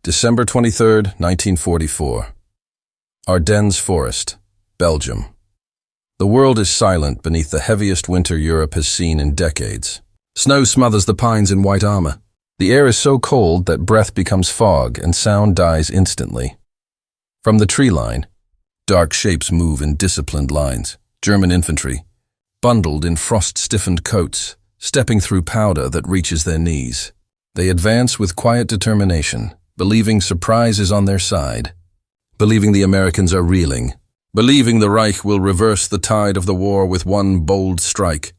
December 23, 1944. Ardennes Forest, Belgium. The world is silent beneath the heaviest winter Europe has seen in decades. Snow smothers the pines in white armor. The air is so cold that breath becomes fog and sound dies instantly. From the tree line, dark shapes move in disciplined lines. German infantry, bundled in frost-stiffened coats, stepping through powder that reaches their knees. They advance with quiet determination, believing surprise is on their side, believing the Americans are reeling, believing the Reich will reverse the tide of the war with one bold strike.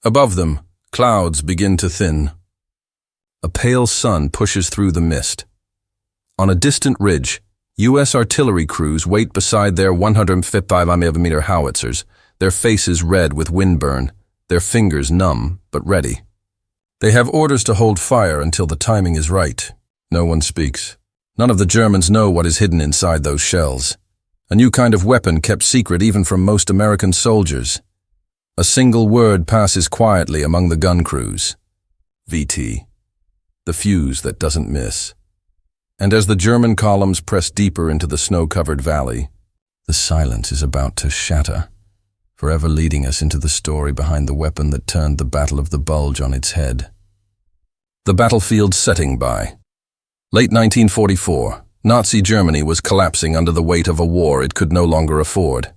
Above them, clouds begin to thin. A pale sun pushes through the mist. On a distant ridge, U.S. artillery crews wait beside their 155mm howitzers, their faces red with windburn, their fingers numb but ready. They have orders to hold fire until the timing is right. No one speaks. None of the Germans know what is hidden inside those shells. A new kind of weapon kept secret even from most American soldiers. A single word passes quietly among the gun crews. VT. The fuse that doesn't miss. And as the German columns press deeper into the snow-covered valley, the silence is about to shatter, forever leading us into the story behind the weapon that turned the Battle of the Bulge on its head. The battlefield setting by. Late 1944, Nazi Germany was collapsing under the weight of a war it could no longer afford.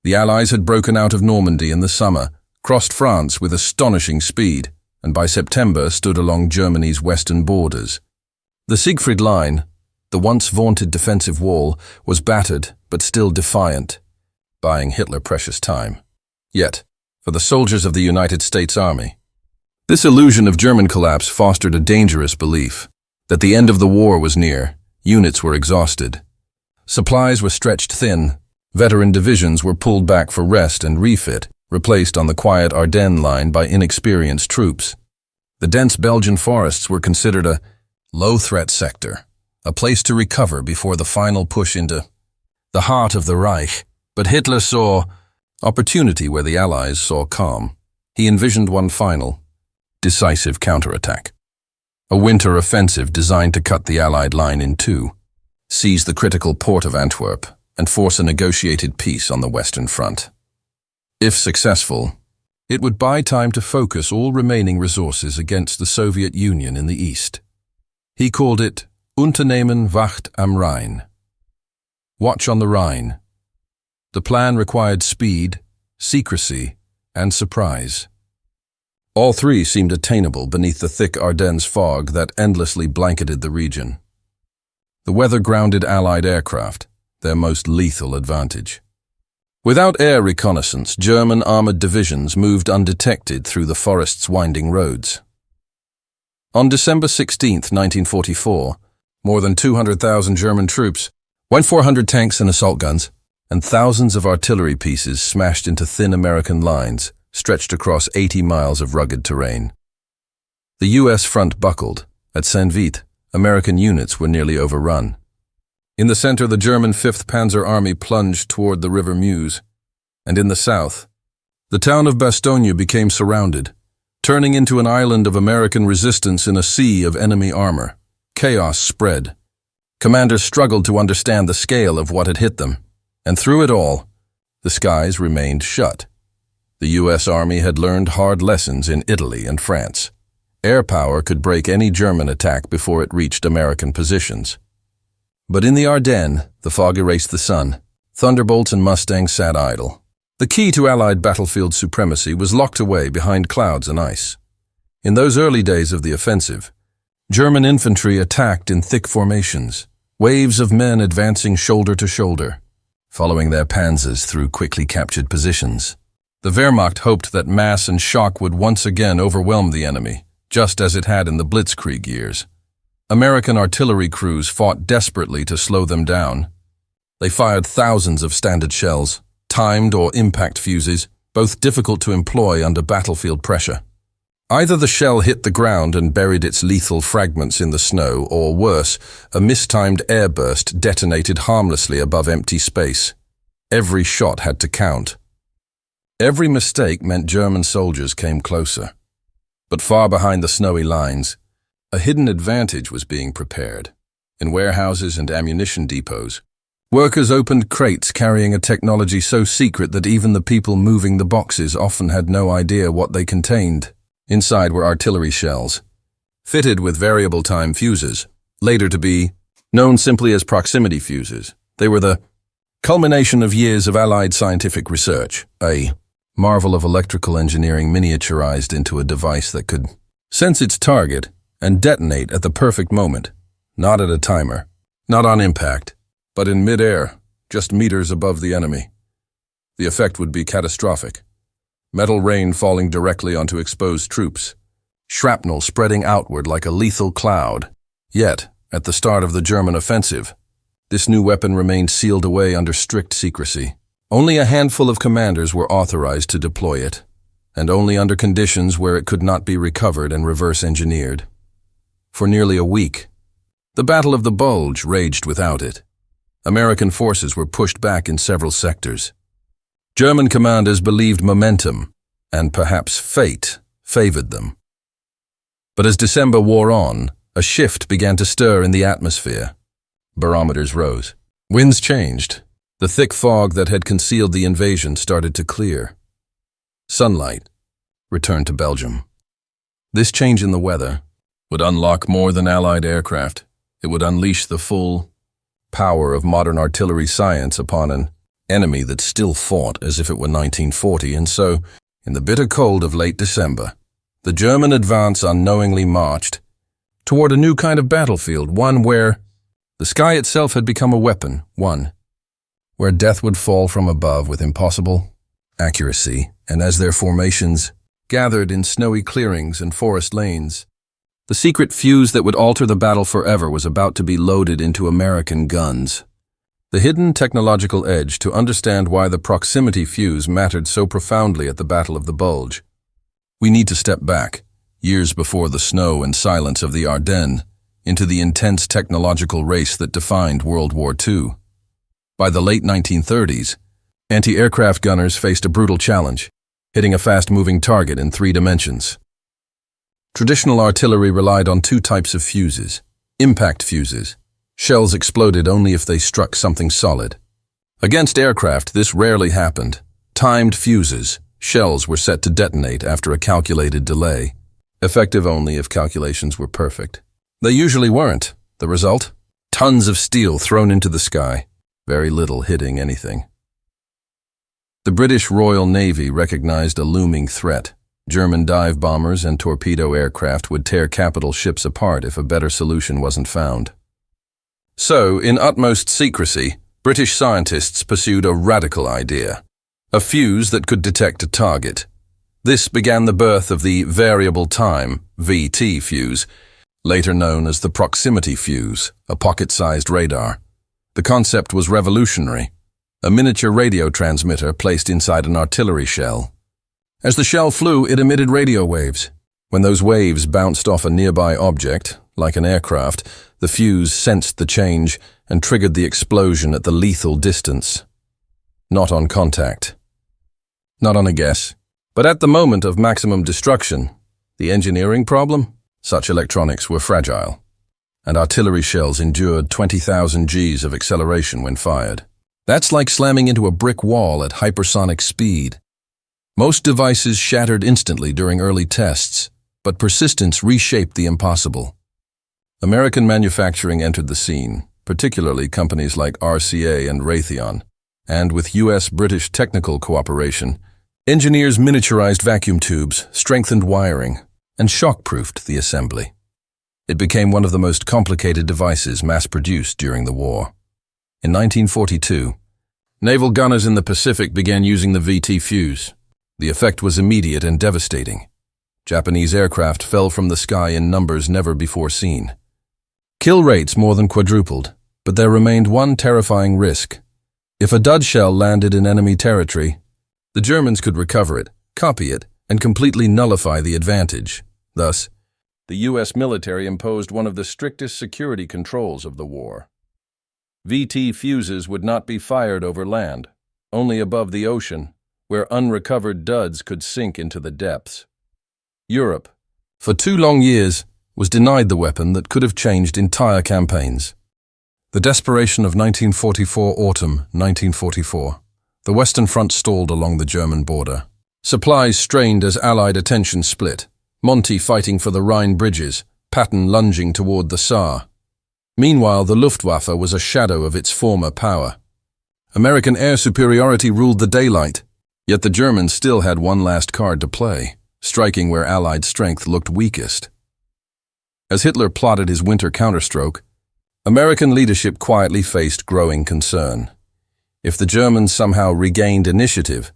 The Allies had broken out of Normandy in the summer, crossed France with astonishing speed, and by September stood along Germany's western borders. The Siegfried Line, the once vaunted defensive wall, was battered but still defiant, buying Hitler precious time. Yet, for the soldiers of the United States Army, this illusion of German collapse fostered a dangerous belief that the end of the war was near. Units were exhausted. Supplies were stretched thin. Veteran divisions were pulled back for rest and refit, replaced on the quiet Ardennes line by inexperienced troops. The dense Belgian forests were considered a low-threat sector, a place to recover before the final push into the heart of the Reich. But Hitler saw opportunity where the Allies saw calm. He envisioned one final, decisive counterattack. A winter offensive designed to cut the Allied line in two, seize the critical port of Antwerp, and force a negotiated peace on the Western Front. If successful, it would buy time to focus all remaining resources against the Soviet Union in the East. He called it Unternehmen Wacht am Rhein. Watch on the Rhine. The plan required speed, secrecy, and surprise. All three seemed attainable beneath the thick Ardennes fog that endlessly blanketed the region. The weather grounded Allied aircraft, their most lethal advantage. Without air reconnaissance, German armored divisions moved undetected through the forest's winding roads. On December 16, 1944, more than 200,000 German troops, 400 tanks and assault guns, and thousands of artillery pieces smashed into thin American lines, stretched across 80 miles of rugged terrain. The U.S. front buckled. At Saint-Vite, American units were nearly overrun. In the center, the German 5th Panzer Army plunged toward the River Meuse, and in the south, the town of Bastogne became surrounded, turning into an island of American resistance in a sea of enemy armor. Chaos spread. Commanders struggled to understand the scale of what had hit them, and through it all, the skies remained shut. The U.S. Army had learned hard lessons in Italy and France. Air power could break any German attack before it reached American positions. But in the Ardennes, the fog erased the sun. Thunderbolts and Mustangs sat idle. The key to Allied battlefield supremacy was locked away behind clouds and ice. In those early days of the offensive, German infantry attacked in thick formations, waves of men advancing shoulder to shoulder, following their panzers through quickly captured positions. The Wehrmacht hoped that mass and shock would once again overwhelm the enemy, just as it had in the Blitzkrieg years. American artillery crews fought desperately to slow them down. They fired thousands of standard shells, timed or impact fuses, both difficult to employ under battlefield pressure. Either the shell hit the ground and buried its lethal fragments in the snow, or worse, a mistimed airburst detonated harmlessly above empty space. Every shot had to count. Every mistake meant German soldiers came closer. But far behind the snowy lines, a hidden advantage was being prepared. in warehouses and ammunition depots. Workers opened crates carrying a technology so secret that even the people moving the boxes often had no idea what they contained. Inside were artillery shells, fitted with variable time fuses, later to be known simply as proximity fuses. They were the culmination of years of Allied scientific research, a marvel of electrical engineering miniaturized into a device that could sense its target and detonate at the perfect moment, not at a timer, not on impact, but in mid-air, just meters above the enemy. The effect would be catastrophic. Metal rain falling directly onto exposed troops, shrapnel spreading outward like a lethal cloud. Yet, at the start of the German offensive, this new weapon remained sealed away under strict secrecy. Only a handful of commanders were authorized to deploy it, and only under conditions where it could not be recovered and reverse-engineered. For nearly a week, the Battle of the Bulge raged without it. American forces were pushed back in several sectors. German commanders believed momentum, and perhaps fate, favored them. But as December wore on, a shift began to stir in the atmosphere. Barometers rose. Winds changed. The thick fog that had concealed the invasion started to clear. Sunlight returned to Belgium. This change in the weather would unlock more than Allied aircraft. It would unleash the full power of modern artillery science upon an enemy that still fought as if it were 1940, and so, in the bitter cold of late December, the German advance unknowingly marched toward a new kind of battlefield, one where the sky itself had become a weapon, one where death would fall from above with impossible accuracy, and as their formations gathered in snowy clearings and forest lanes, the secret fuse that would alter the battle forever was about to be loaded into American guns. The hidden technological edge to understand why the proximity fuse mattered so profoundly at the Battle of the Bulge. We need to step back, years before the snow and silence of the Ardennes, into the intense technological race that defined World War II. By the late 1930s, anti-aircraft gunners faced a brutal challenge, hitting a fast-moving target in 3 dimensions. Traditional artillery relied on 2 types of fuses. Impact fuses. Shells exploded only if they struck something solid. Against aircraft, this rarely happened. Timed fuses. Shells were set to detonate after a calculated delay, effective only if calculations were perfect. They usually weren't. The result? Tons of steel thrown into the sky, very little hitting anything. The British Royal Navy recognized a looming threat. German dive bombers and torpedo aircraft would tear capital ships apart if a better solution wasn't found. So, in utmost secrecy, British scientists pursued a radical idea, a fuse that could detect a target. This began the birth of the variable time, VT fuse, later known as the proximity fuse, a pocket-sized radar. The concept was revolutionary, a miniature radio transmitter placed inside an artillery shell. As the shell flew, it emitted radio waves. When those waves bounced off a nearby object, like an aircraft, the fuse sensed the change and triggered the explosion at the lethal distance. Not on contact. Not on a guess. But at the moment of maximum destruction, the engineering problem? Such electronics were fragile, and artillery shells endured 20,000 Gs of acceleration when fired. That's like slamming into a brick wall at hypersonic speed. Most devices shattered instantly during early tests, but persistence reshaped the impossible. American manufacturing entered the scene, particularly companies like RCA and Raytheon, and with U.S.-British technical cooperation, engineers miniaturized vacuum tubes, strengthened wiring, and shock-proofed the assembly. It became one of the most complicated devices mass-produced during the war. In 1942, naval gunners in the Pacific began using the VT fuse. The effect was immediate and devastating. Japanese aircraft fell from the sky in numbers never before seen. Kill rates more than quadrupled, but there remained one terrifying risk. If a dud shell landed in enemy territory, the Germans could recover it, copy it, and completely nullify the advantage. Thus, the U.S. military imposed one of the strictest security controls of the war. VT fuses would not be fired over land, only above the ocean, where unrecovered duds could sink into the depths. Europe, for 2 long years, was denied the weapon that could have changed entire campaigns. The desperation of 1944 autumn, 1944. The Western Front stalled along the German border. Supplies strained as Allied attention split. Monty fighting for the Rhine bridges, Patton lunging toward the Saar. Meanwhile, the Luftwaffe was a shadow of its former power. American air superiority ruled the daylight, yet the Germans still had one last card to play, striking where Allied strength looked weakest. As Hitler plotted his winter counterstroke, American leadership quietly faced growing concern. If the Germans somehow regained initiative,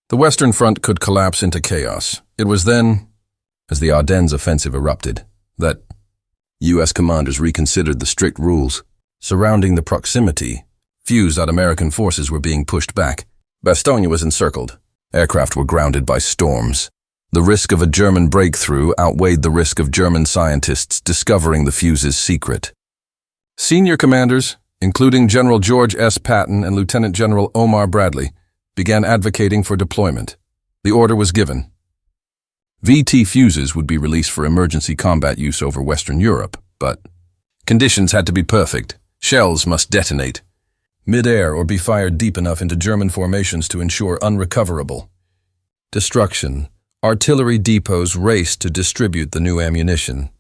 the Western Front could collapse into chaos. It was then, as the Ardennes offensive erupted, that U.S. commanders reconsidered the strict rules surrounding the proximity. Views that American forces were being pushed back. Bastogne was encircled. Aircraft were grounded by storms. The risk of a German breakthrough outweighed the risk of German scientists discovering the fuse's secret. Senior commanders, including General George S. Patton and Lieutenant General Omar Bradley, began advocating for deployment. The order was given. VT fuses would be released for emergency combat use over Western Europe, but conditions had to be perfect. Shells must detonate mid-air or be fired deep enough into German formations to ensure unrecoverable destruction. Artillery depots raced to distribute the new ammunition.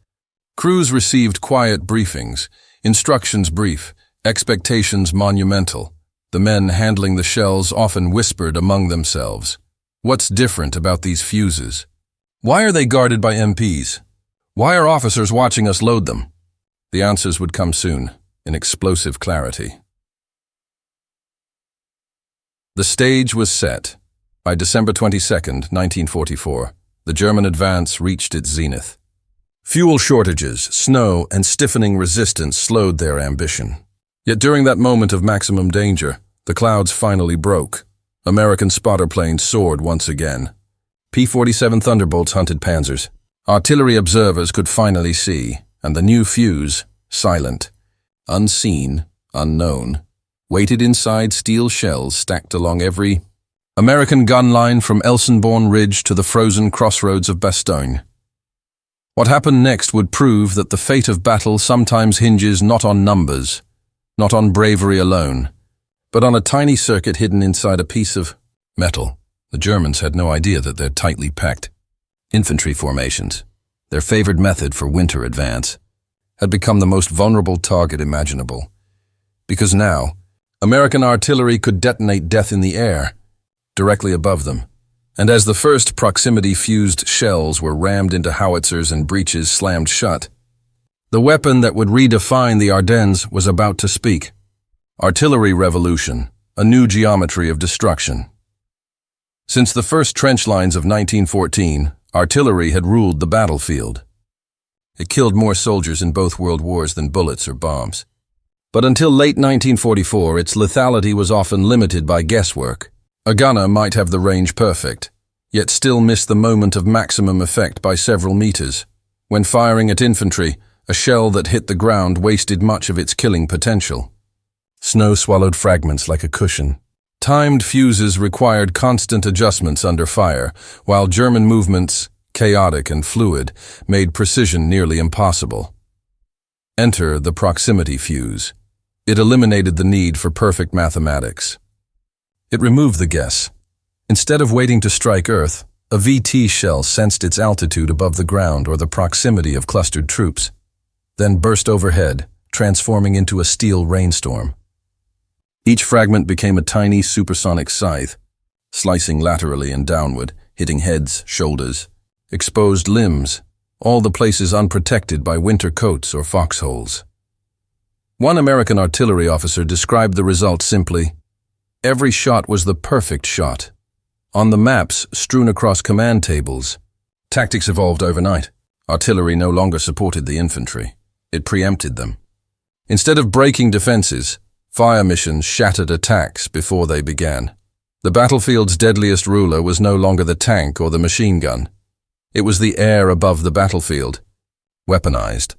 Crews received quiet briefings, instructions brief, expectations monumental. The men handling the shells often whispered among themselves. What's different about these fuses? Why are they guarded by MPs? Why are officers watching us load them? The answers would come soon, in explosive clarity. The stage was set. By December 22, 1944, the German advance reached its zenith. Fuel shortages, snow, and stiffening resistance slowed their ambition. Yet during that moment of maximum danger, the clouds finally broke. American spotter planes soared once again. P-47 Thunderbolts hunted panzers. Artillery observers could finally see, and the new fuse, silent, unseen, unknown, waited inside steel shells stacked along every American gun line from Elsenborn Ridge to the frozen crossroads of Bastogne. What happened next would prove that the fate of battle sometimes hinges not on numbers, not on bravery alone, but on a tiny circuit hidden inside a piece of metal. The Germans had no idea that their tightly packed infantry formations, their favored method for winter advance, had become the most vulnerable target imaginable. Because now, American artillery could detonate death in the air, directly above them. And as the first proximity-fused shells were rammed into howitzers and breaches slammed shut, the weapon that would redefine the Ardennes was about to speak. Artillery revolution, a new geometry of destruction. Since the first trench lines of 1914, artillery had ruled the battlefield. It killed more soldiers in both world wars than bullets or bombs. But until late 1944, its lethality was often limited by guesswork. A gunner might have the range perfect, yet still miss the moment of maximum effect by several meters. When firing at infantry, a shell that hit the ground wasted much of its killing potential. Snow swallowed fragments like a cushion. Timed fuses required constant adjustments under fire, while German movements, chaotic and fluid, made precision nearly impossible. Enter the proximity fuse. It eliminated the need for perfect mathematics. It removed the guess. Instead of waiting to strike Earth, a VT shell sensed its altitude above the ground or the proximity of clustered troops, then burst overhead, transforming into a steel rainstorm. Each fragment became a tiny supersonic scythe, slicing laterally and downward, hitting heads, shoulders, exposed limbs, all the places unprotected by winter coats or foxholes. One American artillery officer described the result simply: every shot was the perfect shot. On the maps strewn across command tables, tactics evolved overnight. Artillery no longer supported the infantry. It preempted them. Instead of breaking defenses, fire missions shattered attacks before they began. The battlefield's deadliest ruler was no longer the tank or the machine gun. It was the air above the battlefield, weaponized.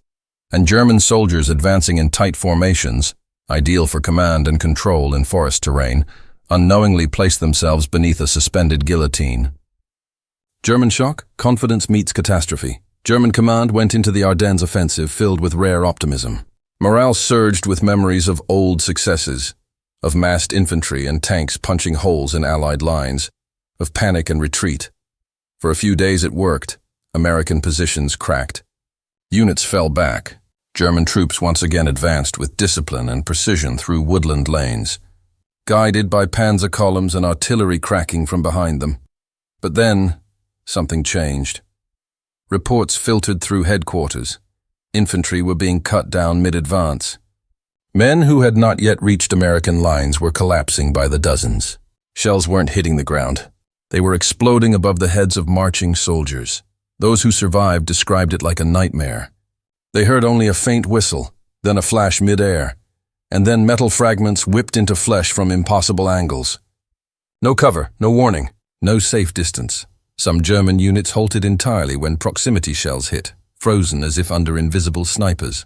And German soldiers advancing in tight formations, ideal for command and control in forest terrain, unknowingly placed themselves beneath a suspended guillotine. German shock, confidence meets catastrophe. German command went into the Ardennes offensive filled with rare optimism. Morale surged with memories of old successes, of massed infantry and tanks punching holes in Allied lines, of panic and retreat. For a few days it worked. American positions cracked. Units fell back. German troops once again advanced with discipline and precision through woodland lanes, guided by panzer columns and artillery cracking from behind them. But then, something changed. Reports filtered through headquarters. Infantry were being cut down mid-advance. Men who had not yet reached American lines were collapsing by the dozens. Shells weren't hitting the ground. They were exploding above the heads of marching soldiers. Those who survived described it like a nightmare. They heard only a faint whistle, then a flash mid-air, and then metal fragments whipped into flesh from impossible angles. No cover, no warning, no safe distance. Some German units halted entirely when proximity shells hit, frozen as if under invisible snipers.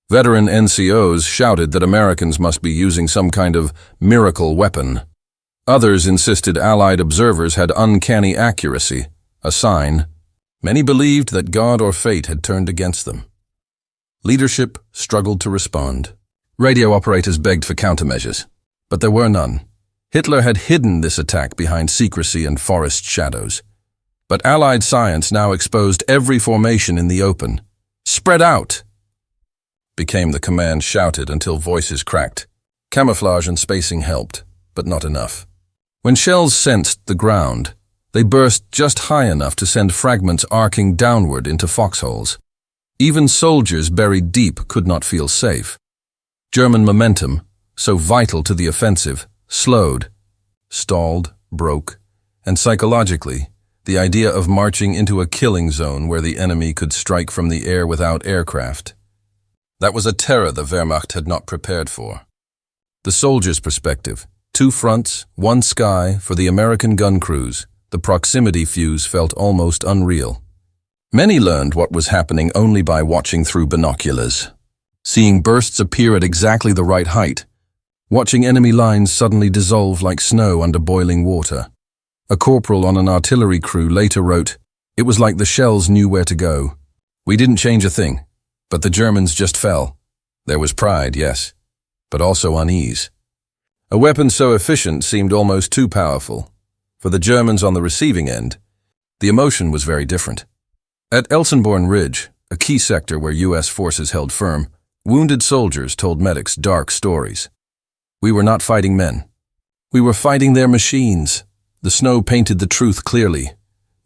Veteran NCOs shouted that Americans must be using some kind of miracle weapon. Others insisted Allied observers had uncanny accuracy, a sign. Many believed that God or fate had turned against them. Leadership struggled to respond. Radio operators begged for countermeasures, but there were none. Hitler had hidden this attack behind secrecy and forest shadows. But Allied science now exposed every formation in the open. "Spread out!" became the command shouted until voices cracked. Camouflage and spacing helped, but not enough. When shells sensed the ground, they burst just high enough to send fragments arcing downward into foxholes. Even soldiers buried deep could not feel safe. German momentum, so vital to the offensive, slowed, stalled, broke, and psychologically, the idea of marching into a killing zone where the enemy could strike from the air without aircraft. That was a terror the Wehrmacht had not prepared for. The soldier's perspective, 2 fronts, 1 sky for the American gun crews, the proximity fuse felt almost unreal. Many learned what was happening only by watching through binoculars, seeing bursts appear at exactly the right height, watching enemy lines suddenly dissolve like snow under boiling water. A corporal on an artillery crew later wrote, "It was like the shells knew where to go. We didn't change a thing, but the Germans just fell. There was pride, yes, but also unease." A weapon so efficient seemed almost too powerful. For the Germans on the receiving end, the emotion was very different. At Elsenborn Ridge, a key sector where U.S. forces held firm, wounded soldiers told medics dark stories. "We were not fighting men. We were fighting their machines." The snow painted the truth clearly.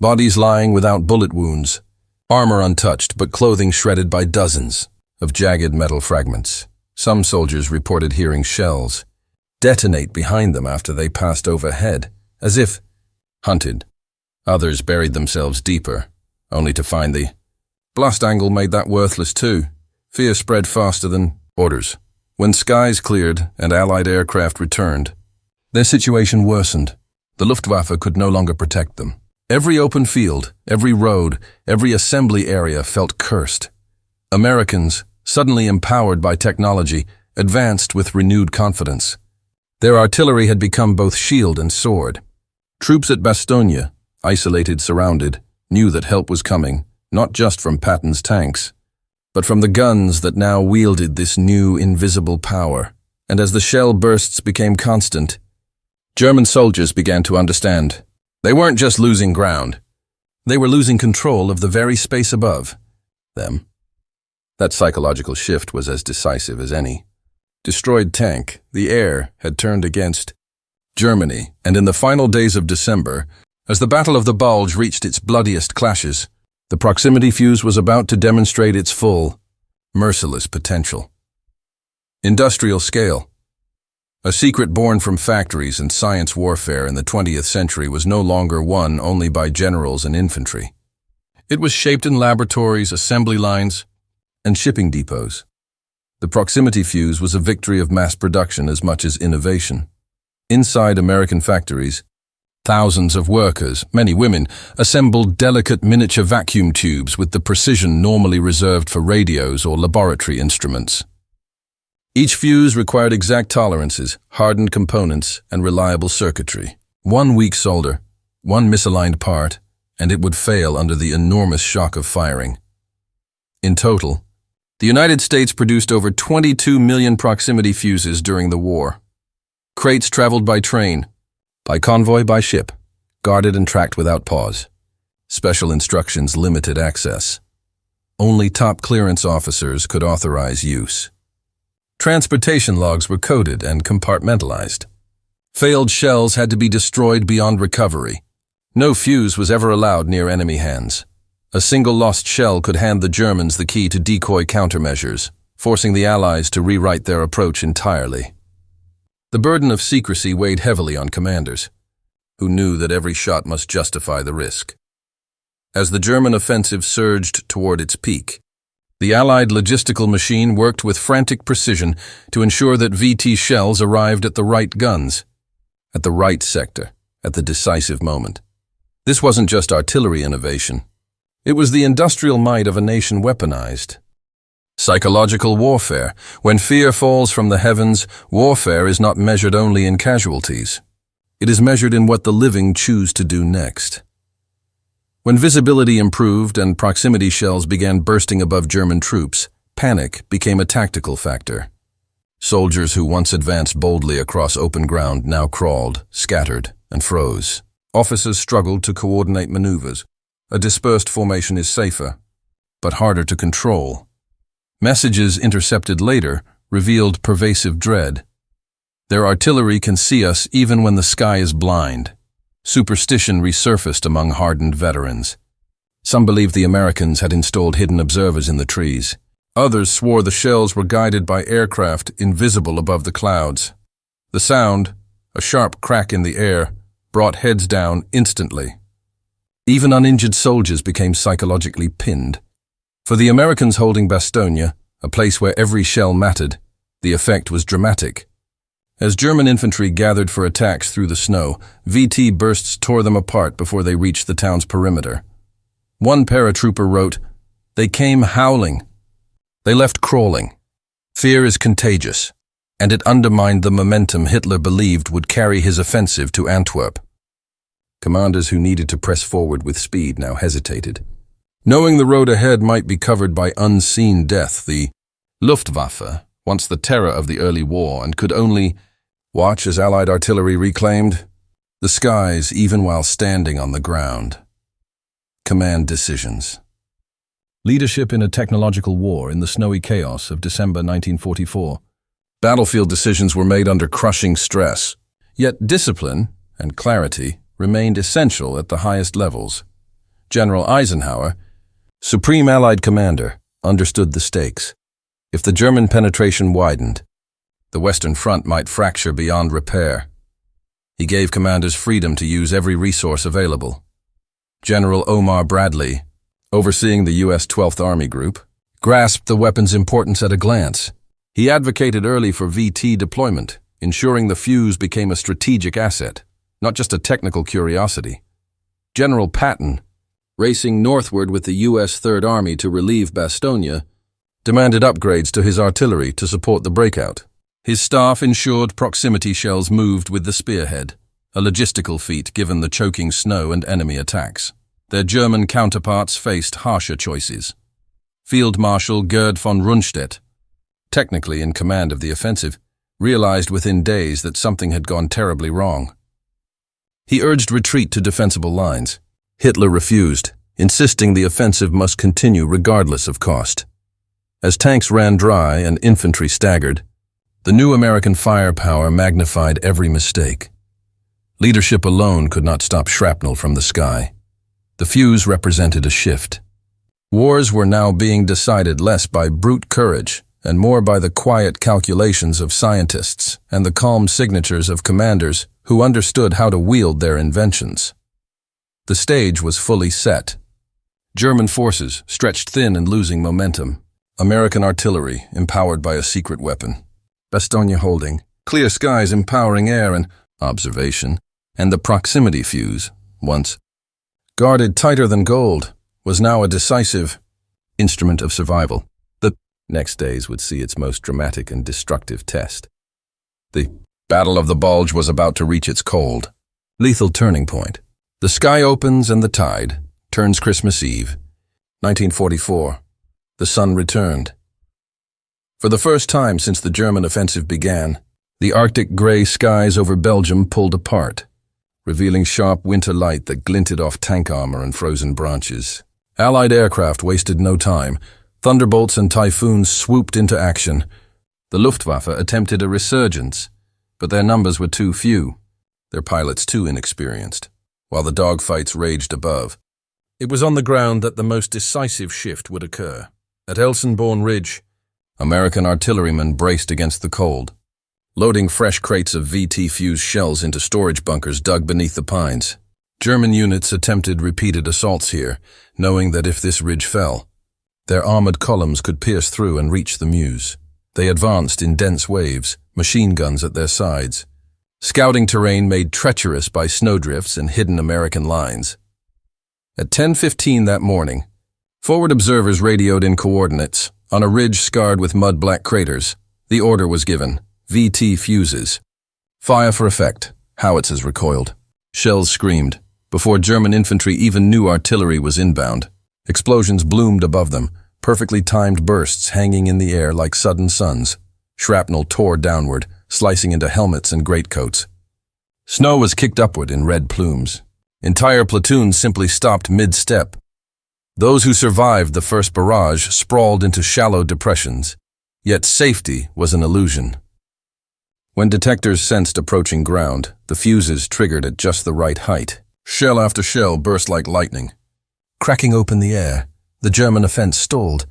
Bodies lying without bullet wounds, armor untouched but clothing shredded by dozens of jagged metal fragments. Some soldiers reported hearing shells detonate behind them after they passed overhead, as if hunted. Others buried themselves deeper, only to find the blast angle made that worthless too. Fear spread faster than orders. When skies cleared and Allied aircraft returned, their situation worsened. The Luftwaffe could no longer protect them. Every open field, every road, every assembly area felt cursed. Americans, suddenly empowered by technology, advanced with renewed confidence. Their artillery had become both shield and sword. Troops at Bastogne, isolated, surrounded, knew that help was coming, not just from Patton's tanks, but from the guns that now wielded this new invisible power. And as the shell bursts became constant, German soldiers began to understand. They weren't just losing ground. They were losing control of the very space above them. That psychological shift was as decisive as any. Destroyed tank, the air had turned against Germany, and in the final days of December, as the Battle of the Bulge reached its bloodiest clashes, the proximity fuse was about to demonstrate its full, merciless potential. Industrial scale. A secret born from factories and science warfare in the 20th century was no longer won only by generals and infantry. It was shaped in laboratories, assembly lines, and shipping depots. The proximity fuse was a victory of mass production as much as innovation. Inside American factories, thousands of workers, many women, assembled delicate miniature vacuum tubes with the precision normally reserved for radios or laboratory instruments. Each fuse required exact tolerances, hardened components, and reliable circuitry. One weak solder, one misaligned part, and it would fail under the enormous shock of firing. In total, The United States produced over 22 million proximity fuses during the war. Crates traveled by train, by convoy, by ship, guarded and tracked without pause. Special instructions limited access. Only top clearance officers could authorize use. Transportation logs were coded and compartmentalized. Failed shells had to be destroyed beyond recovery. No fuse was ever allowed near enemy hands. A single lost shell could hand the Germans the key to decoy countermeasures, forcing the Allies to rewrite their approach entirely. The burden of secrecy weighed heavily on commanders, who knew that every shot must justify the risk. As the German offensive surged toward its peak, the Allied logistical machine worked with frantic precision to ensure that VT shells arrived at the right guns, at the right sector, at the decisive moment. This wasn't just artillery innovation. It was the industrial might of a nation weaponized. Psychological warfare. When fear falls from the heavens, warfare is not measured only in casualties. It is measured in what the living choose to do next. When visibility improved and proximity shells began bursting above German troops, panic became a tactical factor. Soldiers who once advanced boldly across open ground now crawled, scattered, and froze. Officers struggled to coordinate maneuvers. A dispersed formation is safer, but harder to control. Messages intercepted later revealed pervasive dread. Their artillery can see us even when the sky is blind. Superstition resurfaced among hardened veterans. Some believed the Americans had installed hidden observers in the trees. Others swore the shells were guided by aircraft invisible above the clouds. The sound, a sharp crack in the air, brought heads down instantly. Even uninjured soldiers became psychologically pinned. For the Americans holding Bastogne, a place where every shell mattered, the effect was dramatic. As German infantry gathered for attacks through the snow, VT bursts tore them apart before they reached the town's perimeter. One paratrooper wrote, "They came howling. They left crawling. Fear is contagious, and it undermined the momentum Hitler believed would carry his offensive to Antwerp." Commanders who needed to press forward with speed now hesitated. Knowing the road ahead might be covered by unseen death, the Luftwaffe, once the terror of the early war and could only watch as Allied artillery reclaimed the skies even while standing on the ground. Command decisions. Leadership in a technological war in the snowy chaos of December 1944. Battlefield decisions were made under crushing stress, yet discipline and clarity remained essential at the highest levels. General Eisenhower, Supreme Allied Commander, understood the stakes. If the German penetration widened, the Western Front might fracture beyond repair. He gave commanders freedom to use every resource available. General Omar Bradley, overseeing the U.S. 12th Army Group, grasped the weapon's importance at a glance. He advocated early for VT deployment, ensuring the fuse became a strategic asset, not just a technical curiosity. General Patton, racing northward with the U.S. Third Army to relieve Bastogne, demanded upgrades to his artillery to support the breakout. His staff ensured proximity shells moved with the spearhead, a logistical feat given the choking snow and enemy attacks. Their German counterparts faced harsher choices. Field Marshal Gerd von Rundstedt, technically in command of the offensive, realized within days that something had gone terribly wrong. He urged retreat to defensible lines. Hitler refused, insisting the offensive must continue regardless of cost. As tanks ran dry and infantry staggered, the new American firepower magnified every mistake. Leadership alone could not stop shrapnel from the sky. The fuse represented a shift. Wars were now being decided less by brute courage and more by the quiet calculations of scientists and the calm signatures of commanders who understood how to wield their inventions. The stage was fully set. German forces stretched thin and losing momentum. American artillery empowered by a secret weapon. Bastogne holding, clear skies empowering air and observation, and the proximity fuse, once guarded tighter than gold, was now a decisive instrument of survival. The next days would see its most dramatic and destructive test. The Battle of the Bulge was about to reach its cold, lethal turning point. The sky opens and the tide turns Christmas Eve. 1944. The sun returned. For the first time since the German offensive began, the Arctic gray skies over Belgium pulled apart, revealing sharp winter light that glinted off tank armor and frozen branches. Allied aircraft wasted no time. Thunderbolts and Typhoons swooped into action. The Luftwaffe attempted a resurgence, but their numbers were too few, their pilots too inexperienced, while the dogfights raged above. It was on the ground that the most decisive shift would occur. At Elsenborn Ridge, American artillerymen braced against the cold, loading fresh crates of VT-fused shells into storage bunkers dug beneath the pines. German units attempted repeated assaults here, knowing that if this ridge fell, their armored columns could pierce through and reach the Meuse. They advanced in dense waves, machine guns at their sides. Scouting terrain made treacherous by snowdrifts and hidden American lines. At 10:15 that morning, forward observers radioed in coordinates. On a ridge scarred with mud-black craters, the order was given: VT fuses. Fire for effect. Howitzers recoiled. Shells screamed. Before German infantry even knew artillery was inbound, explosions bloomed above them, perfectly timed bursts hanging in the air like sudden suns. Shrapnel tore downward, slicing into helmets and greatcoats. Snow was kicked upward in red plumes. Entire platoons simply stopped mid-step. Those who survived the first barrage sprawled into shallow depressions, yet safety was an illusion. When detectors sensed approaching ground, the fuses triggered at just the right height. Shell after shell burst like lightning. Cracking open the air, the German offense stalled.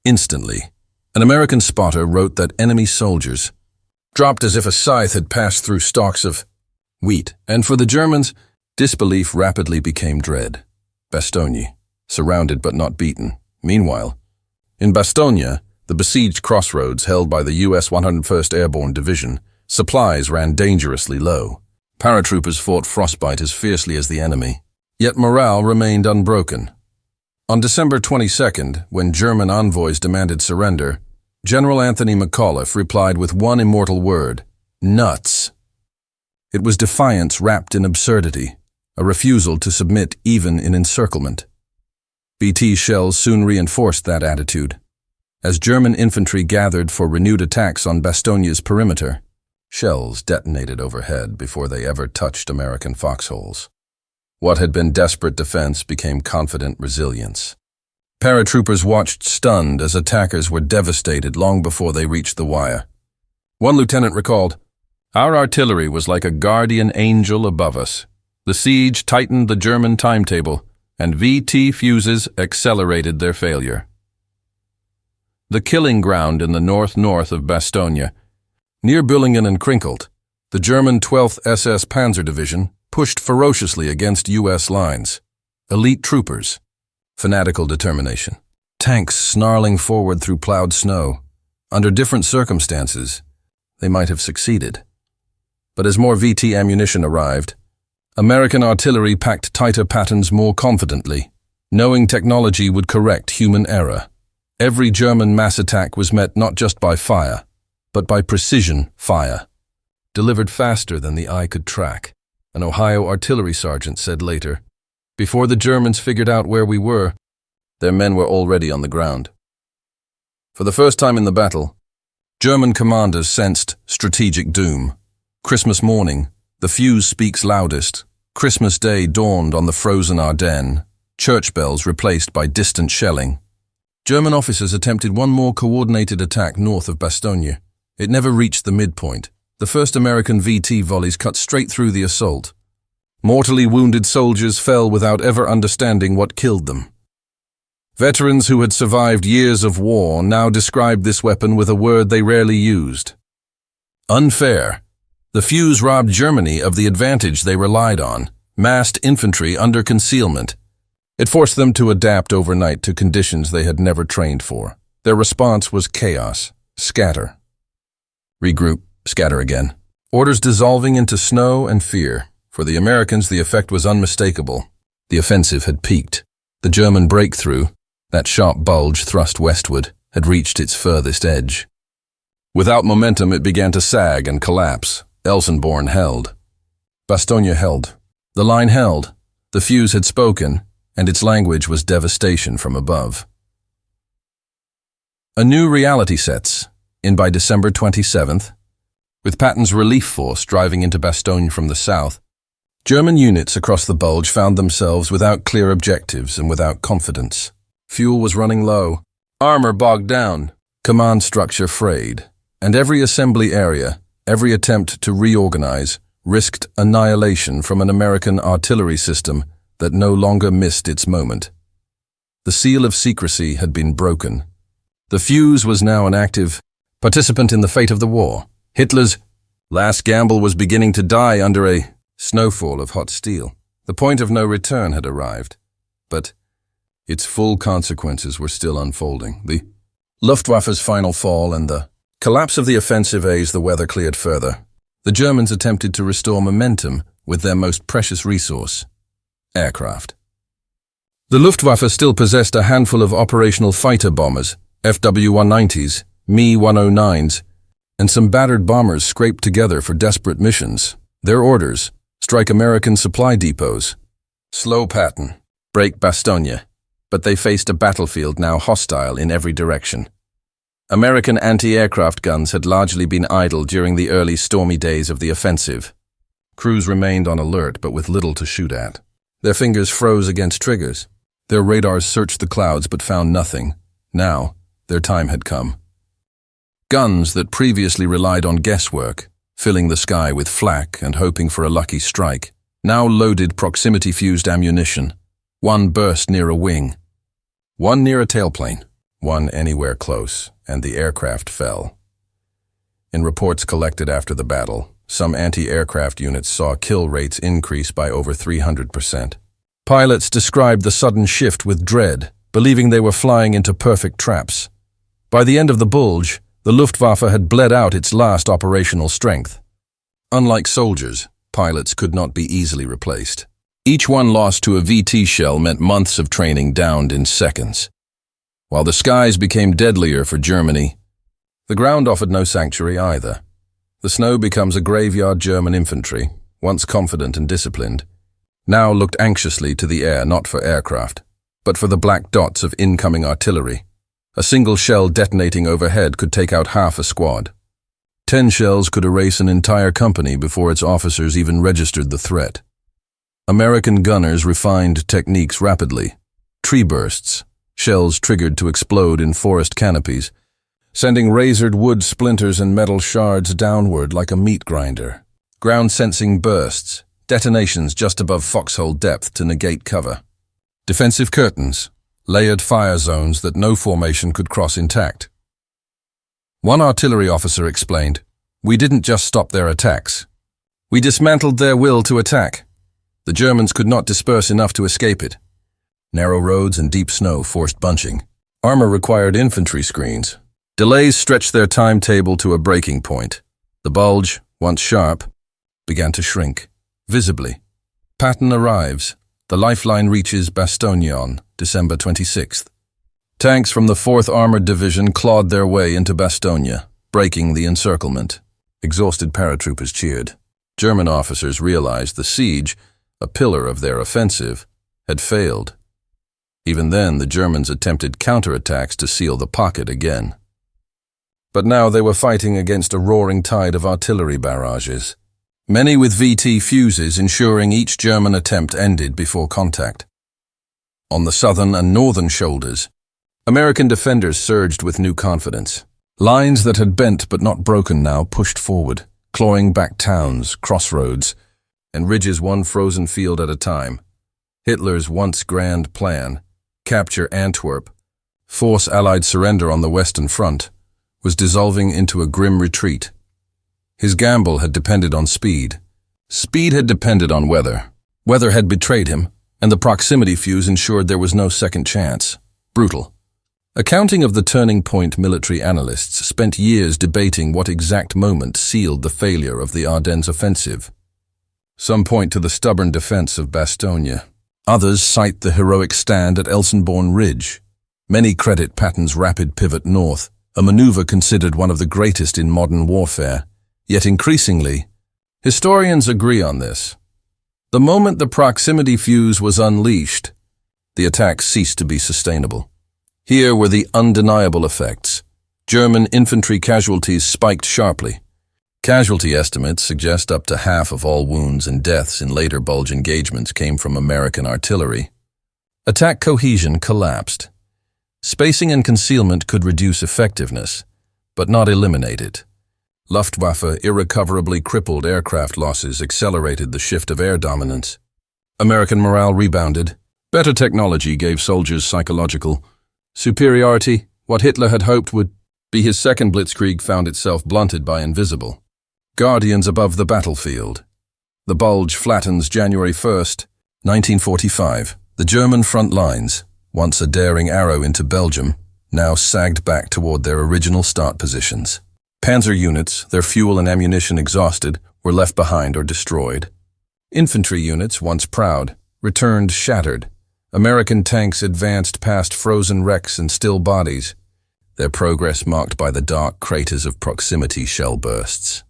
Instantly, an American spotter wrote that enemy soldiers dropped as if a scythe had passed through stalks of wheat, and for the Germans, disbelief rapidly became dread. Bastogne, surrounded but not beaten. Meanwhile, in Bastogne, the besieged crossroads held by the U.S. 101st Airborne Division, supplies ran dangerously low. Paratroopers fought frostbite as fiercely as the enemy. Yet morale remained unbroken. On December 22nd, when German envoys demanded surrender, General Anthony McAuliffe replied with one immortal word: nuts. It was defiance wrapped in absurdity, a refusal to submit even in encirclement. BT shells soon reinforced that attitude. As German infantry gathered for renewed attacks on Bastogne's perimeter, shells detonated overhead before they ever touched American foxholes. What had been desperate defense became confident resilience. Paratroopers watched stunned as attackers were devastated long before they reached the wire. One lieutenant recalled, "Our artillery was like a guardian angel above us. The siege tightened the German timetable, and VT fuses accelerated their failure." The killing ground in the north-north of Bastogne, near Büllingen and Krinkelt, the German 12th SS Panzer Division pushed ferociously against U.S. lines. Elite troopers, fanatical determination, tanks snarling forward through plowed snow. Under different circumstances, they might have succeeded. But as more VT ammunition arrived, American artillery packed tighter patterns more confidently, knowing technology would correct human error. Every German mass attack was met not just by fire, but by precision fire, delivered faster than the eye could track. An Ohio artillery sergeant said later, "Before the Germans figured out where we were, their men were already on the ground." For the first time in the battle, German commanders sensed strategic doom. Christmas morning, the fuse speaks loudest. Christmas Day dawned on the frozen Ardennes, church bells replaced by distant shelling. German officers attempted one more coordinated attack north of Bastogne. It never reached the midpoint. The first American VT volleys cut straight through the assault. Mortally wounded soldiers fell without ever understanding what killed them. Veterans who had survived years of war now described this weapon with a word they rarely used: unfair. The fuse robbed Germany of the advantage they relied on, massed infantry under concealment. It forced them to adapt overnight to conditions they had never trained for. Their response was chaos, scatter. Regroup, scatter again. Orders dissolving into snow and fear. For the Americans, the effect was unmistakable. The offensive had peaked. The German breakthrough, that sharp bulge thrust westward, had reached its furthest edge. Without momentum, it began to sag and collapse. Elsenborn held. Bastogne held. The line held. The fuse had spoken, and its language was devastation from above. A new reality sets. in by December 27th, with Patton's relief force driving into Bastogne from the south. German units across the Bulge found themselves without clear objectives and without confidence. Fuel was running low, armor bogged down, command structure frayed, and every assembly area, every attempt to reorganize, risked annihilation from an American artillery system that no longer missed its moment. The seal of secrecy had been broken. The fuse was now an active participant in the fate of the war. Hitler's last gamble was beginning to die under a snowfall of hot steel. The point of no return had arrived, but its full consequences were still unfolding. The Luftwaffe's final fall and the collapse of the offensive as the weather cleared further. The Germans attempted to restore momentum with their most precious resource, aircraft. The Luftwaffe still possessed a handful of operational fighter bombers, FW-190s, Me-109s, and some battered bombers scraped together for desperate missions. Their orders: strike American supply depots, slow Patton, break Bastogne. But they faced a battlefield now hostile in every direction. American anti-aircraft guns had largely been idle during the early stormy days of the offensive. Crews remained on alert but with little to shoot at. Their fingers froze against triggers. Their radars searched the clouds but found nothing. Now, their time had come. Guns that previously relied on guesswork, filling the sky with flak and hoping for a lucky strike, now loaded proximity-fused ammunition. One burst near a wing, one near a tailplane, one anywhere close, and the aircraft fell. In reports collected after the battle, some anti-aircraft units saw kill rates increase by over 300%. Pilots described the sudden shift with dread, believing they were flying into perfect traps. By the end of the Bulge, the Luftwaffe had bled out its last operational strength. Unlike soldiers, pilots could not be easily replaced. Each one lost to a VT shell meant months of training downed in seconds. While the skies became deadlier for Germany, the ground offered no sanctuary either. The snow becomes a graveyard. German infantry, once confident and disciplined, now looked anxiously to the air not for aircraft, but for the black dots of incoming artillery. A single shell detonating overhead could take out half a squad. 10 shells could erase an entire company before its officers even registered the threat. American gunners refined techniques rapidly. Tree bursts, shells triggered to explode in forest canopies, sending razored wood splinters and metal shards downward like a meat grinder. Ground-sensing bursts, detonations just above foxhole depth to negate cover. Defensive curtains, layered fire zones that no formation could cross intact. One artillery officer explained, "We didn't just stop their attacks. We dismantled their will to attack. The Germans could not disperse enough to escape it. Narrow roads and deep snow forced bunching. Armor required infantry screens. Delays stretched their timetable to a breaking point. The Bulge, once sharp, began to shrink, visibly. Patton arrives. The lifeline reaches Bastogne on December 26th. Tanks from the 4th Armored Division clawed their way into Bastogne, breaking the encirclement. Exhausted paratroopers cheered. German officers realized the siege, a pillar of their offensive, had failed. Even then, the Germans attempted counterattacks to seal the pocket again. But now they were fighting against a roaring tide of artillery barrages, many with VT fuses ensuring each German attempt ended before contact. On the southern and northern shoulders, American defenders surged with new confidence. Lines that had bent but not broken now pushed forward, clawing back towns, crossroads, and ridges one frozen field at a time. Hitler's once grand plan, capture Antwerp, force Allied surrender on the Western Front, was dissolving into a grim retreat. His gamble had depended on speed. Speed had depended on weather. Weather had betrayed him, and the proximity fuse ensured there was no second chance. Brutal. Accounting of the turning point military analysts spent years debating what exact moment sealed the failure of the Ardennes offensive. Some point to the stubborn defense of Bastogne. Others cite the heroic stand at Elsenborn Ridge. Many credit Patton's rapid pivot north, a maneuver considered one of the greatest in modern warfare. Yet increasingly, historians agree on this. The moment the proximity fuse was unleashed, the attack ceased to be sustainable. Here were the undeniable effects: German infantry casualties spiked sharply. Casualty estimates suggest up to half of all wounds and deaths in later Bulge engagements came from American artillery. Attack cohesion collapsed. Spacing and concealment could reduce effectiveness, but not eliminate it. Luftwaffe irrecoverably crippled aircraft losses accelerated the shift of air dominance. American morale rebounded. Better technology gave soldiers psychological superiority. What Hitler had hoped would be his second blitzkrieg found itself blunted by invisible guardians above the battlefield. The Bulge flattens January 1st, 1945. The German front lines, once a daring arrow into Belgium, now sagged back toward their original start positions. Panzer units, their fuel and ammunition exhausted, were left behind or destroyed. Infantry units, once proud, returned shattered. American tanks advanced past frozen wrecks and still bodies, their progress marked by the dark craters of proximity shell bursts.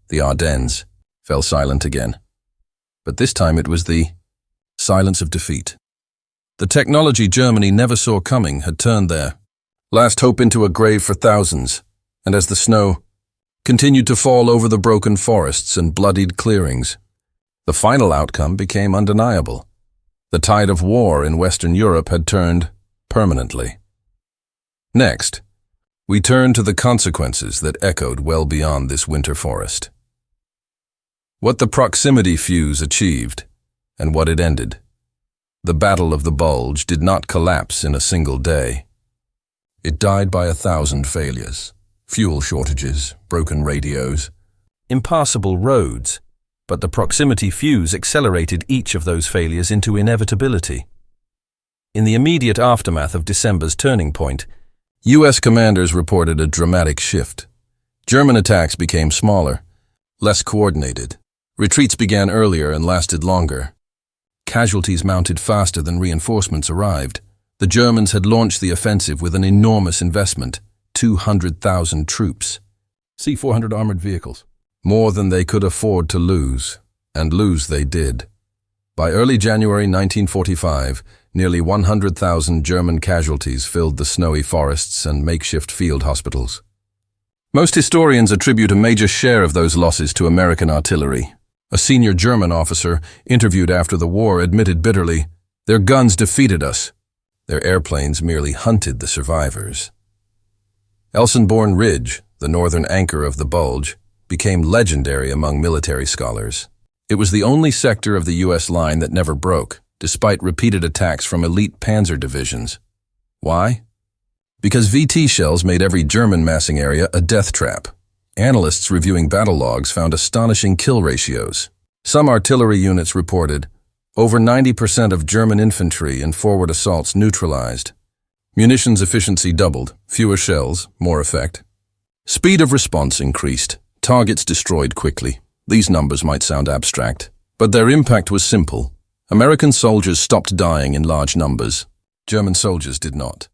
The Ardennes fell silent again. But this time it was the silence of defeat. The technology Germany never saw coming had turned their last hope into a grave for thousands, and as the snow continued to fall over the broken forests and bloodied clearings, the final outcome became undeniable. The tide of war in Western Europe had turned permanently. Next, we turn to the consequences that echoed well beyond this winter forest. What the proximity fuse achieved, and what it ended. The Battle of the Bulge did not collapse in a single day. It died by 1,000 failures, fuel shortages, broken radios, impassable roads, but the proximity fuse accelerated each of those failures into inevitability. In the immediate aftermath of December's turning point, U.S. commanders reported a dramatic shift. German attacks became smaller, less coordinated. Retreats began earlier and lasted longer. Casualties mounted faster than reinforcements arrived. The Germans had launched the offensive with an enormous investment, 200,000 troops, C-400 armored vehicles. More than they could afford to lose, and lose they did. By early January 1945, nearly 100,000 German casualties filled the snowy forests and makeshift field hospitals. Most historians attribute a major share of those losses to American artillery. A senior German officer, interviewed after the war, admitted bitterly, "Their guns defeated us. Their airplanes merely hunted the survivors." Elsenborn Ridge, the northern anchor of the Bulge, became legendary among military scholars. It was the only sector of the U.S. line that never broke, despite repeated attacks from elite panzer divisions. Why? Because VT shells made every German massing area a death trap. Analysts reviewing battle logs found astonishing kill ratios. Some artillery units reported over 90% of German infantry and forward assaults neutralized. Munitions efficiency doubled, fewer shells, more effect. Speed of response increased, targets destroyed quickly. These numbers might sound abstract, but their impact was simple. American soldiers stopped dying in large numbers. German soldiers did not.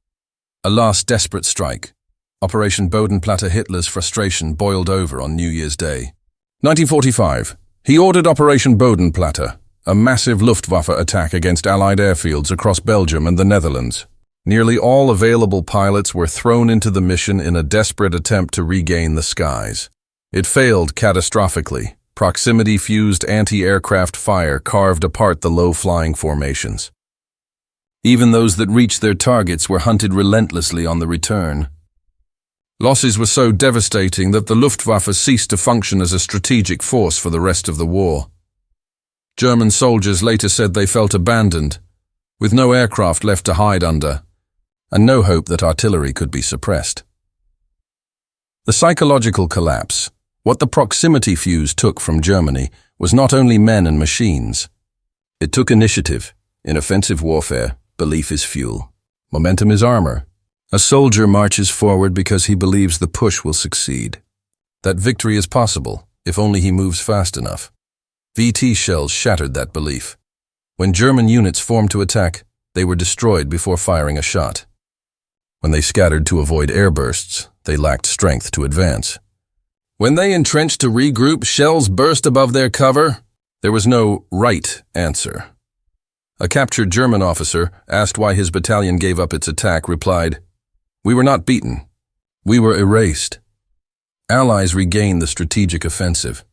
A last desperate strike. Operation Bodenplatte. Hitler's frustration boiled over on New Year's Day. 1945. He ordered Operation Bodenplatte, a massive Luftwaffe attack against Allied airfields across Belgium and the Netherlands. Nearly all available pilots were thrown into the mission in a desperate attempt to regain the skies. It failed catastrophically. Proximity-fused anti-aircraft fire carved apart the low-flying formations. Even those that reached their targets were hunted relentlessly on the return. Losses were so devastating that the Luftwaffe ceased to function as a strategic force for the rest of the war. German soldiers later said they felt abandoned, with no aircraft left to hide under, and no hope that artillery could be suppressed. The psychological collapse, what the proximity fuse took from Germany, was not only men and machines. It took initiative. In offensive warfare, belief is fuel. Momentum is armor. A soldier marches forward because he believes the push will succeed. That victory is possible, if only he moves fast enough. VT shells shattered that belief. When German units formed to attack, they were destroyed before firing a shot. When they scattered to avoid airbursts, they lacked strength to advance. When they entrenched to regroup, shells burst above their cover. There was no right answer. A captured German officer, asked why his battalion gave up its attack, replied, "We were not beaten. We were erased. Allies regained the strategic offensive.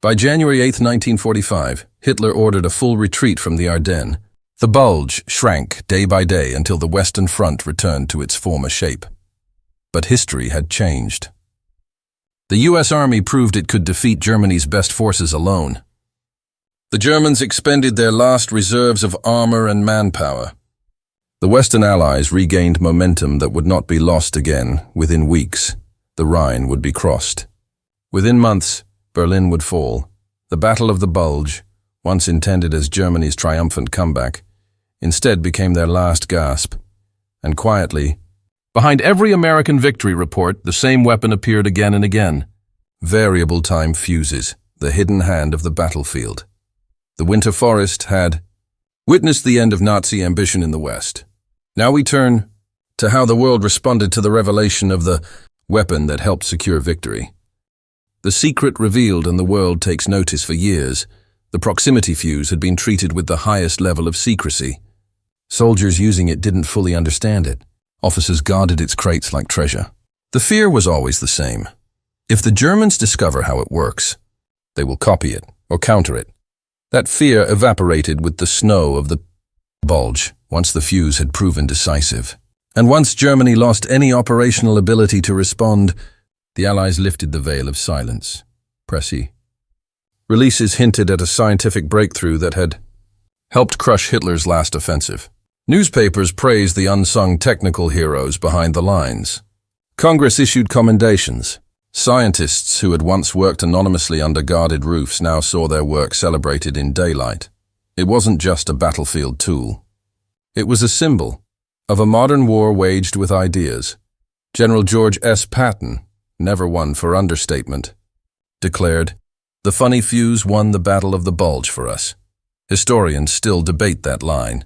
By January 8, 1945, Hitler ordered a full retreat from the Ardennes. The Bulge shrank day by day until the Western Front returned to its former shape. But history had changed. The U.S. Army proved it could defeat Germany's best forces alone. The Germans expended their last reserves of armor and manpower. The Western Allies regained momentum that would not be lost again. Within weeks, the Rhine would be crossed. Within months, Berlin would fall. The Battle of the Bulge, once intended as Germany's triumphant comeback, instead became their last gasp. And quietly, behind every American victory report, the same weapon appeared again and again. Variable time fuses, the hidden hand of the battlefield. The Winter Forest had witnessed the end of Nazi ambition in the West. Now we turn to how the world responded to the revelation of the weapon that helped secure victory. The secret revealed and the world takes notice for years. The proximity fuse had been treated with the highest level of secrecy. Soldiers using it didn't fully understand it. Officers guarded its crates like treasure. The fear was always the same. If the Germans discover how it works, they will copy it or counter it. That fear evaporated with the snow of the Bulge once the fuse had proven decisive. And once Germany lost any operational ability to respond, the Allies lifted the veil of silence. Pressy releases hinted at a scientific breakthrough that had helped crush Hitler's last offensive. Newspapers praised the unsung technical heroes behind the lines. Congress issued commendations. Scientists who had once worked anonymously under guarded roofs now saw their work celebrated in daylight. It wasn't just a battlefield tool. It was a symbol of a modern war waged with ideas. General George S. Patton, never one for understatement, declared, "The funny fuse won the Battle of the Bulge for us." Historians still debate that line,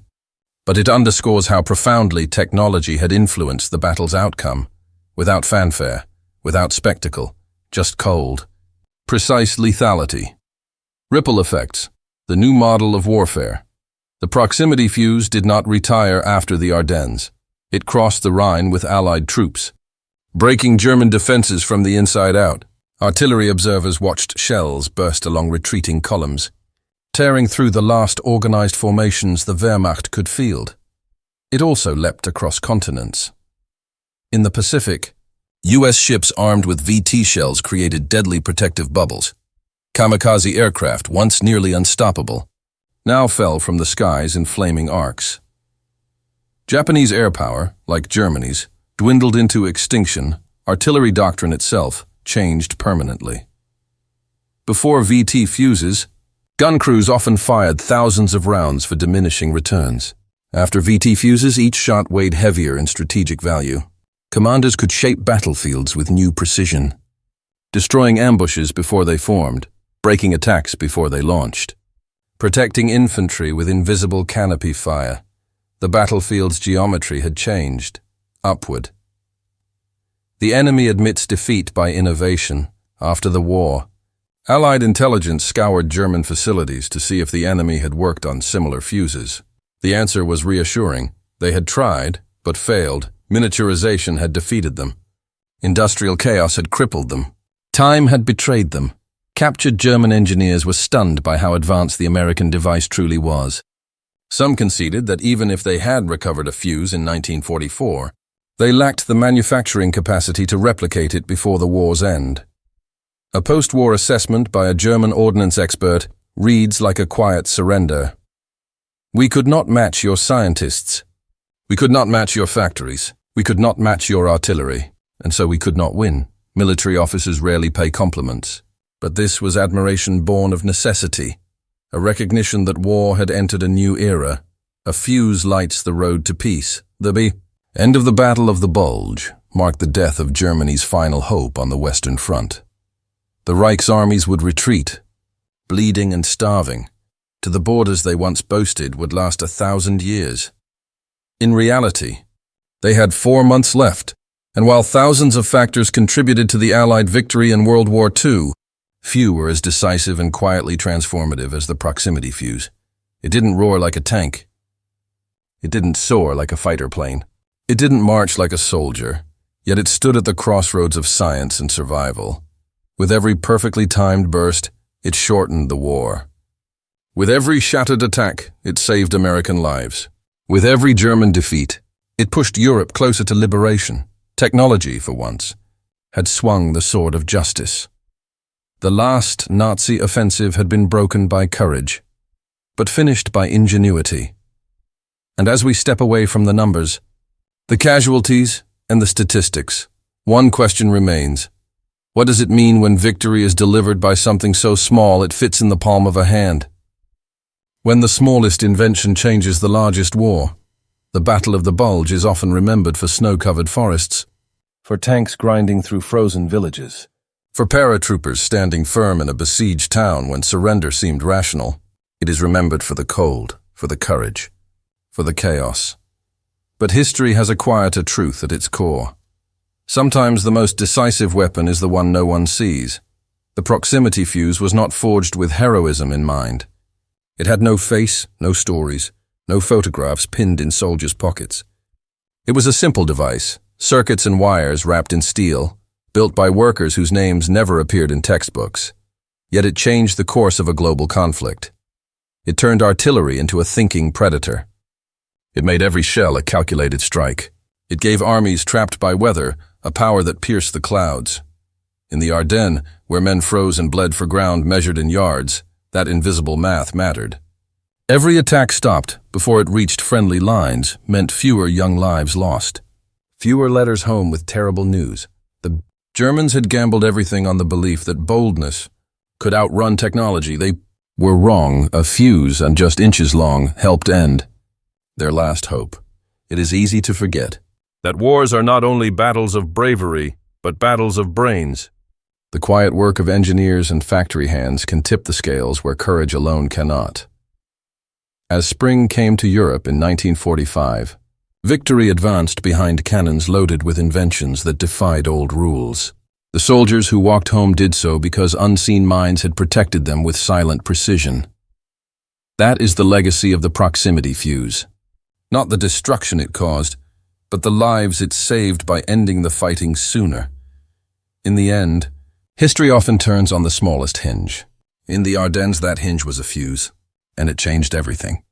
but it underscores how profoundly technology had influenced the battle's outcome, without fanfare, without spectacle, just cold, precise lethality. Ripple effects, the new model of warfare. The proximity fuse did not retire after the Ardennes. It crossed the Rhine with Allied troops, breaking German defenses from the inside out. Artillery observers watched shells burst along retreating columns, tearing through the last organized formations the Wehrmacht could field. It also leapt across continents. In the Pacific, U.S. ships armed with VT shells created deadly protective bubbles. Kamikaze aircraft, once nearly unstoppable, now fell from the skies in flaming arcs. Japanese air power, like Germany's, dwindled into extinction. Artillery doctrine itself changed permanently. Before VT fuses, gun crews often fired thousands of rounds for diminishing returns. After VT fuses, each shot weighed heavier in strategic value. Commanders could shape battlefields with new precision, destroying ambushes before they formed, breaking attacks before they launched, protecting infantry with invisible canopy fire. The battlefield's geometry had changed, upward. The enemy admits defeat by innovation. After the war, Allied intelligence scoured German facilities to see if the enemy had worked on similar fuses. The answer was reassuring. They had tried, but failed. Miniaturization had defeated them. Industrial chaos had crippled them. Time had betrayed them. Captured German engineers were stunned by how advanced the American device truly was. Some conceded that even if they had recovered a fuse in 1944, they lacked the manufacturing capacity to replicate it before the war's end. A post-war assessment by a German ordnance expert reads like a quiet surrender. "We could not match your scientists. We could not match your factories. We could not match your artillery, and so we could not win." Military officers rarely pay compliments, but this was admiration born of necessity, a recognition that war had entered a new era. A fuse lights the road to peace. The end of the Battle of the Bulge marked the death of Germany's final hope on the Western Front. The Reich's armies would retreat, bleeding and starving, to the borders they once boasted would last 1,000 years. In reality, they had 4 months left, and while thousands of factors contributed to the Allied victory in World War II, few were as decisive and quietly transformative as the proximity fuse. It didn't roar like a tank. It didn't soar like a fighter plane. It didn't march like a soldier. Yet it stood at the crossroads of science and survival. With every perfectly timed burst, it shortened the war. With every shattered attack, it saved American lives. With every German defeat, it pushed Europe closer to liberation. Technology, for once, had swung the sword of justice. The last Nazi offensive had been broken by courage, but finished by ingenuity. And as we step away from the numbers, the casualties, and the statistics, one question remains. What does it mean when victory is delivered by something so small it fits in the palm of a hand? When the smallest invention changes the largest war, the Battle of the Bulge is often remembered for snow-covered forests, for tanks grinding through frozen villages, for paratroopers standing firm in a besieged town when surrender seemed rational. It is remembered for the cold, for the courage, for the chaos. But history has a quieter truth at its core. Sometimes the most decisive weapon is the one no one sees. The proximity fuse was not forged with heroism in mind. It had no face, no stories, no photographs pinned in soldiers' pockets. It was a simple device, circuits and wires wrapped in steel, built by workers whose names never appeared in textbooks. Yet it changed the course of a global conflict. It turned artillery into a thinking predator. It made every shell a calculated strike. It gave armies trapped by weather a power that pierced the clouds. In the Ardennes, where men froze and bled for ground measured in yards, that invisible math mattered. Every attack stopped before it reached friendly lines meant fewer young lives lost. Fewer letters home with terrible news. The Germans had gambled everything on the belief that boldness could outrun technology. They were wrong. A fuse, and just inches long, helped end their last hope. It is easy to forget that wars are not only battles of bravery, but battles of brains. The quiet work of engineers and factory hands can tip the scales where courage alone cannot. As spring came to Europe in 1945, victory advanced behind cannons loaded with inventions that defied old rules. The soldiers who walked home did so because unseen minds had protected them with silent precision. That is the legacy of the proximity fuse. Not the destruction it caused, but the lives it saved by ending the fighting sooner. In the end, history often turns on the smallest hinge. In the Ardennes, that hinge was a fuse, and it changed everything.